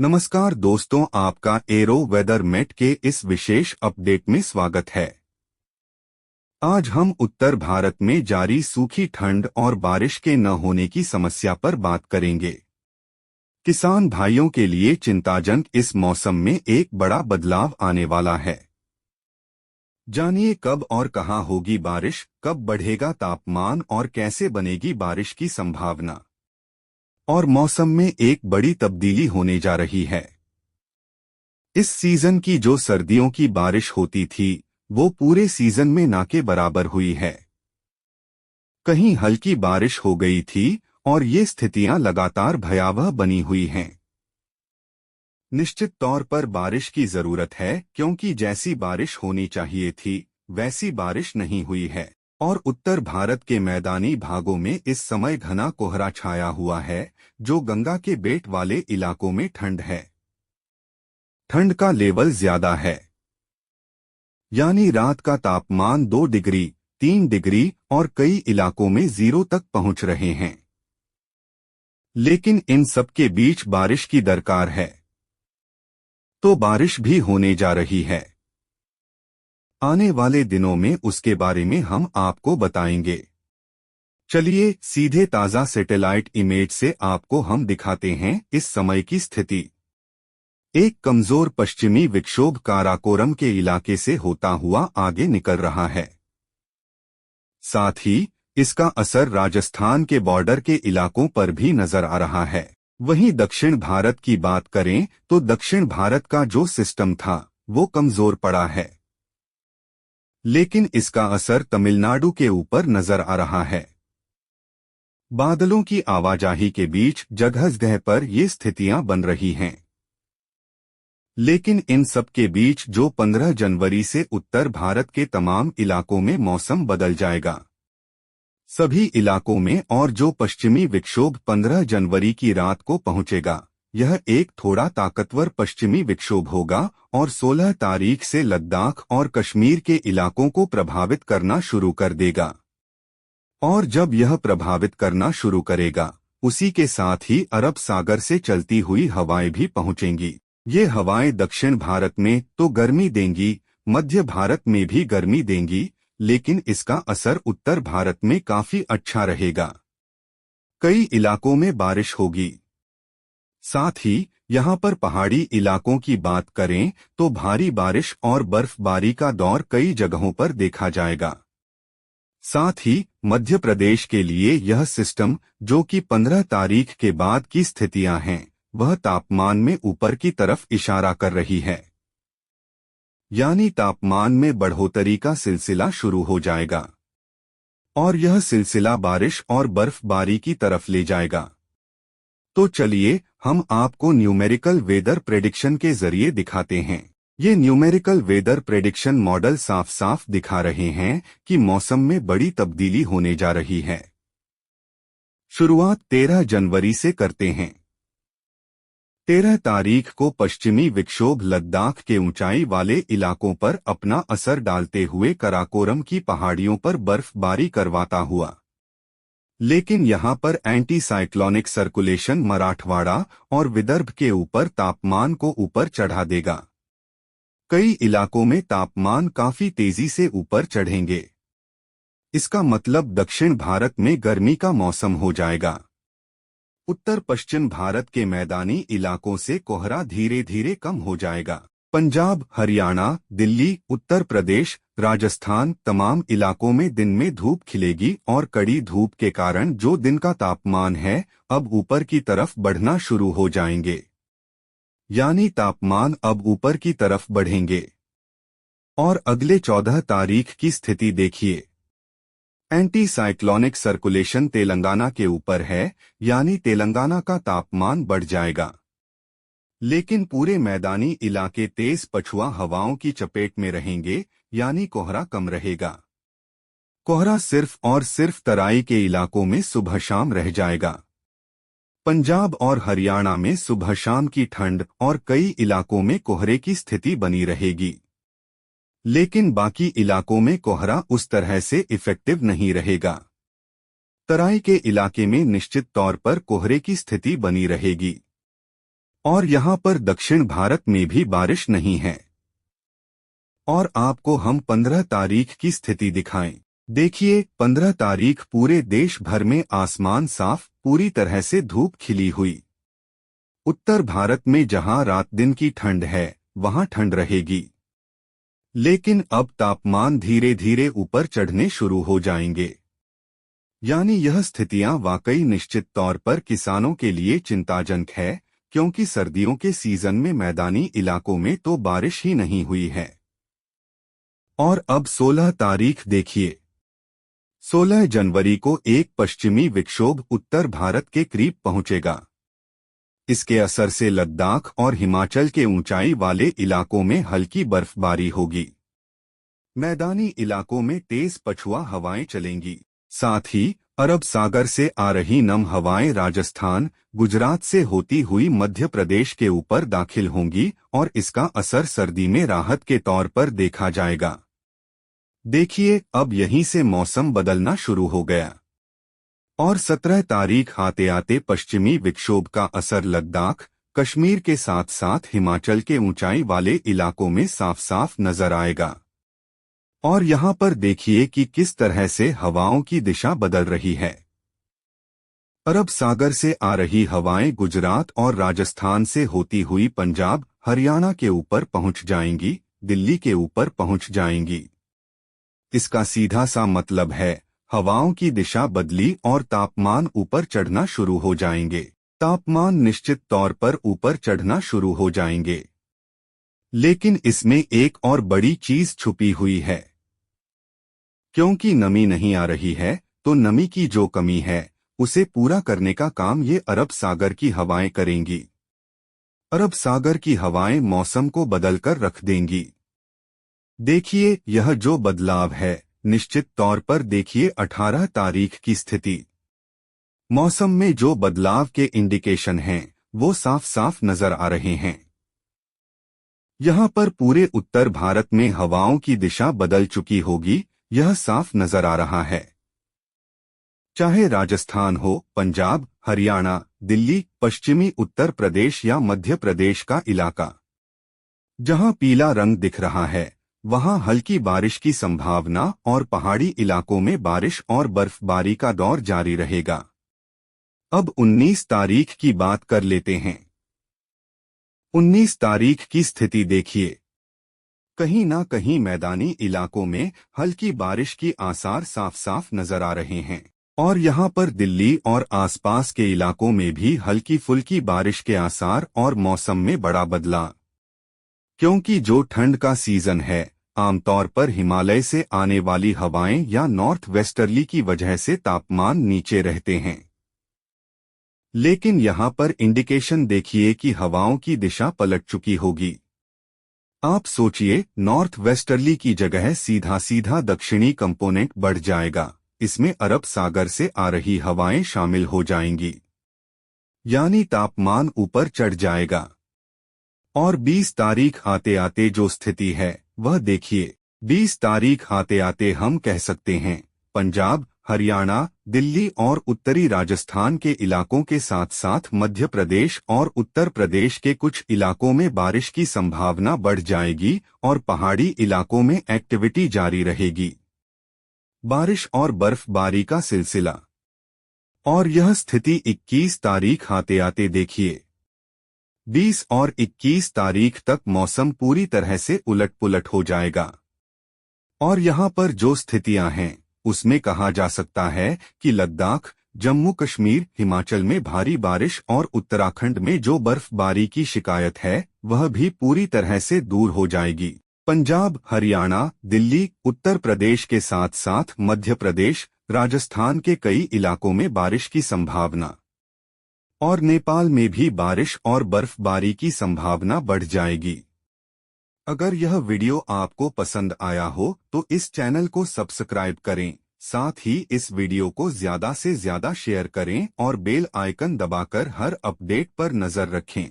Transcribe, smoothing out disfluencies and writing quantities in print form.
नमस्कार दोस्तों, आपका एरो वेदर मेट के इस विशेष अपडेट में स्वागत है। आज हम उत्तर भारत में जारी सूखी ठंड और बारिश के न होने की समस्या पर बात करेंगे। किसान भाइयों के लिए चिंताजनक इस मौसम में एक बड़ा बदलाव आने वाला है। जानिए कब और कहां होगी बारिश, कब बढ़ेगा तापमान और कैसे बनेगी बारिश की संभावना। और मौसम में एक बड़ी तब्दीली होने जा रही है। इस सीजन की जो सर्दियों की बारिश होती थी वो पूरे सीजन में ना के बराबर हुई है। कहीं हल्की बारिश हो गई थी और ये स्थितियां लगातार भयावह बनी हुई हैं। निश्चित तौर पर बारिश की जरूरत है, क्योंकि जैसी बारिश होनी चाहिए थी वैसी बारिश नहीं हुई है। और उत्तर भारत के मैदानी भागों में इस समय घना कोहरा छाया हुआ है, जो गंगा के बेट वाले इलाकों में ठंड है। ठंड का लेवल ज्यादा है, यानी रात का तापमान 2 डिग्री, 3 डिग्री और कई इलाकों में 0 तक पहुंच रहे हैं। लेकिन इन सब के बीच बारिश की दरकार है, तो बारिश भी होने जा रही है। आने वाले दिनों में उसके बारे में हम आपको बताएंगे। चलिए सीधे ताज़ा सैटेलाइट इमेज से आपको हम दिखाते हैं इस समय की स्थिति। एक कमजोर पश्चिमी विक्षोभ काराकोरम के इलाके से होता हुआ आगे निकल रहा है। साथ ही इसका असर राजस्थान के बॉर्डर के इलाकों पर भी नजर आ रहा है। वहीं दक्षिण भारत की बात करें तो दक्षिण भारत का जो सिस्टम था वो कमजोर पड़ा है, लेकिन इसका असर तमिलनाडु के ऊपर नजर आ रहा है। बादलों की आवाजाही के बीच जगह जगह पर ये स्थितियां बन रही हैं। लेकिन इन सब के बीच जो 15 जनवरी से उत्तर भारत के तमाम इलाकों में मौसम बदल जाएगा। सभी इलाकों में, और जो पश्चिमी विक्षोभ 15 जनवरी की रात को पहुंचेगा, यह एक थोड़ा ताकतवर पश्चिमी विक्षोभ होगा और 16 तारीख से लद्दाख और कश्मीर के इलाकों को प्रभावित करना शुरू कर देगा। और जब यह प्रभावित करना शुरू करेगा, उसी के साथ ही अरब सागर से चलती हुई हवाएं भी पहुंचेंगी। ये हवाएं दक्षिण भारत में तो गर्मी देंगी, मध्य भारत में भी गर्मी देंगी, लेकिन इसका असर उत्तर भारत में काफी अच्छा रहेगा। कई इलाकों में बारिश होगी। साथ ही यहाँ पर पहाड़ी इलाकों की बात करें तो भारी बारिश और बर्फबारी का दौर कई जगहों पर देखा जाएगा। साथ ही मध्य प्रदेश के लिए यह सिस्टम, जो कि 15 तारीख के बाद की स्थितियां हैं, वह तापमान में ऊपर की तरफ इशारा कर रही है। यानी तापमान में बढ़ोतरी का सिलसिला शुरू हो जाएगा और यह सिलसिला बारिश और बर्फबारी की तरफ ले जाएगा। तो चलिए हम आपको न्यूमेरिकल वेदर प्रेडिक्शन के जरिए दिखाते हैं। ये न्यूमेरिकल वेदर प्रेडिक्शन मॉडल साफ साफ दिखा रहे हैं कि मौसम में बड़ी तब्दीली होने जा रही है। शुरुआत 13 जनवरी से करते हैं। 13 तारीख को पश्चिमी विक्षोभ लद्दाख के ऊंचाई वाले इलाकों पर अपना असर डालते हुए कराकोरम की पहाड़ियों पर बर्फबारी करवाता हुआ। लेकिन यहां पर एंटी साइक्लोनिक सर्कुलेशन मराठवाड़ा और विदर्भ के ऊपर तापमान को ऊपर चढ़ा देगा। कई इलाकों में तापमान काफी तेजी से ऊपर चढ़ेंगे। इसका मतलब दक्षिण भारत में गर्मी का मौसम हो जाएगा। उत्तर पश्चिम भारत के मैदानी इलाकों से कोहरा धीरे धीरे कम हो जाएगा। पंजाब, हरियाणा, दिल्ली, उत्तर प्रदेश, राजस्थान तमाम इलाकों में दिन में धूप खिलेगी और कड़ी धूप के कारण जो दिन का तापमान है अब ऊपर की तरफ बढ़ना शुरू हो जाएंगे। यानी तापमान अब ऊपर की तरफ बढ़ेंगे। और अगले 14 तारीख की स्थिति देखिए। एंटी साइक्लोनिक सर्कुलेशन तेलंगाना के ऊपर है, यानी तेलंगाना का तापमान बढ़ जाएगा। लेकिन पूरे मैदानी इलाके तेज पछुआ हवाओं की चपेट में रहेंगे, यानी कोहरा कम रहेगा। कोहरा सिर्फ और सिर्फ तराई के इलाकों में सुबह शाम रह जाएगा। पंजाब और हरियाणा में सुबह शाम की ठंड और कई इलाकों में कोहरे की स्थिति बनी रहेगी। लेकिन बाकी इलाकों में कोहरा उस तरह से इफेक्टिव नहीं रहेगा। तराई के इलाके में निश्चित तौर पर कोहरे की स्थिति बनी रहेगी। और यहाँ पर दक्षिण भारत में भी बारिश नहीं है। और आपको हम 15 तारीख की स्थिति दिखाएं। देखिए 15 तारीख पूरे देश भर में आसमान साफ, पूरी तरह से धूप खिली हुई। उत्तर भारत में जहां रात दिन की ठंड है वहां ठंड रहेगी, लेकिन अब तापमान धीरे धीरे ऊपर चढ़ने शुरू हो जाएंगे। यानी यह स्थितियां वाकई निश्चित तौर पर किसानों के लिए चिंताजनक है, क्योंकि सर्दियों के सीजन में मैदानी इलाकों में तो बारिश ही नहीं हुई है। और अब 16 तारीख देखिए। 16 जनवरी को एक पश्चिमी विक्षोभ उत्तर भारत के करीब पहुंचेगा। इसके असर से लद्दाख और हिमाचल के ऊंचाई वाले इलाकों में हल्की बर्फबारी होगी। मैदानी इलाकों में तेज पछुआ हवाएं चलेंगी। साथ ही अरब सागर से आ रही नम हवाएं राजस्थान, गुजरात से होती हुई मध्य प्रदेश के ऊपर दाखिल होंगी और इसका असर सर्दी में राहत के तौर पर देखा जाएगा। देखिए अब यहीं से मौसम बदलना शुरू हो गया। और 17 तारीख आते आते पश्चिमी विक्षोभ का असर लद्दाख, कश्मीर के साथ साथ हिमाचल के ऊंचाई वाले इलाकों में साफ साफ नजर आएगा। और यहाँ पर देखिए कि किस तरह से हवाओं की दिशा बदल रही है। अरब सागर से आ रही हवाएं गुजरात और राजस्थान से होती हुई पंजाब, हरियाणा के ऊपर पहुंच जाएंगी, दिल्ली के ऊपर पहुंच जाएंगी। इसका सीधा सा मतलब है हवाओं की दिशा बदली और तापमान ऊपर चढ़ना शुरू हो जाएंगे। तापमान निश्चित तौर पर ऊपर चढ़ना शुरू हो जाएंगे, लेकिन इसमें एक और बड़ी चीज छुपी हुई है। क्योंकि नमी नहीं आ रही है, तो नमी की जो कमी है उसे पूरा करने का काम ये अरब सागर की हवाएं करेंगी। अरब सागर की हवाएं मौसम को बदलकर रख देंगी। देखिए यह जो बदलाव है निश्चित तौर पर देखिए 18 तारीख की स्थिति। मौसम में जो बदलाव के इंडिकेशन हैं वो साफ साफ नजर आ रहे हैं। यहाँ पर पूरे उत्तर भारत में हवाओं की दिशा बदल चुकी होगी, यह साफ नजर आ रहा है। चाहे राजस्थान हो, पंजाब, हरियाणा, दिल्ली, पश्चिमी उत्तर प्रदेश या मध्य प्रदेश का इलाका, जहां पीला रंग दिख रहा है वहां हल्की बारिश की संभावना और पहाड़ी इलाकों में बारिश और बर्फबारी का दौर जारी रहेगा। अब 19 तारीख की बात कर लेते हैं। 19 तारीख की स्थिति देखिए। कहीं ना कहीं मैदानी इलाकों में हल्की बारिश की आसार साफ साफ नजर आ रहे हैं। और यहाँ पर दिल्ली और आसपास के इलाकों में भी हल्की फुल्की बारिश के आसार और मौसम में बड़ा बदलाव। क्योंकि जो ठंड का सीजन है आमतौर पर हिमालय से आने वाली हवाएं या नॉर्थ वेस्टर्ली की वजह से तापमान नीचे रहते हैं। लेकिन यहाँ पर इंडिकेशन देखिए कि हवाओं की दिशा पलट चुकी होगी। आप सोचिए नॉर्थ वेस्टर्ली की जगह सीधा सीधा दक्षिणी कंपोनेंट बढ़ जाएगा। इसमें अरब सागर से आ रही हवाएं शामिल हो जाएंगी, यानी तापमान ऊपर चढ़ जाएगा। और 20 तारीख आते आते जो स्थिति है वह देखिए। 20 तारीख आते आते हम कह सकते हैं पंजाब, हरियाणा, दिल्ली और उत्तरी राजस्थान के इलाकों के साथ साथ मध्य प्रदेश और उत्तर प्रदेश के कुछ इलाकों में बारिश की संभावना बढ़ जाएगी और पहाड़ी इलाकों में एक्टिविटी जारी रहेगी। बारिश और बर्फबारी का सिलसिला। और यह स्थिति 21 तारीख आते आते देखिए। 20 और 21 तारीख तक मौसम पूरी तरह से उलट-पुलट हो जाएगा। और यहाँ पर जो स्थितियां हैं उसमें कहा जा सकता है कि लद्दाख, जम्मू कश्मीर, हिमाचल में भारी बारिश और उत्तराखंड में जो बर्फबारी की शिकायत है वह भी पूरी तरह से दूर हो जाएगी। पंजाब, हरियाणा, दिल्ली, उत्तर प्रदेश के साथ साथ मध्य प्रदेश, राजस्थान के कई इलाकों में बारिश की संभावना। और नेपाल में भी बारिश और बर्फबारी की संभावना बढ़ जाएगी। अगर यह वीडियो आपको पसंद आया हो तो इस चैनल को सब्सक्राइब करें, साथ ही इस वीडियो को ज्यादा से ज्यादा शेयर करें और बेल आइकन दबाकर हर अपडेट पर नजर रखें।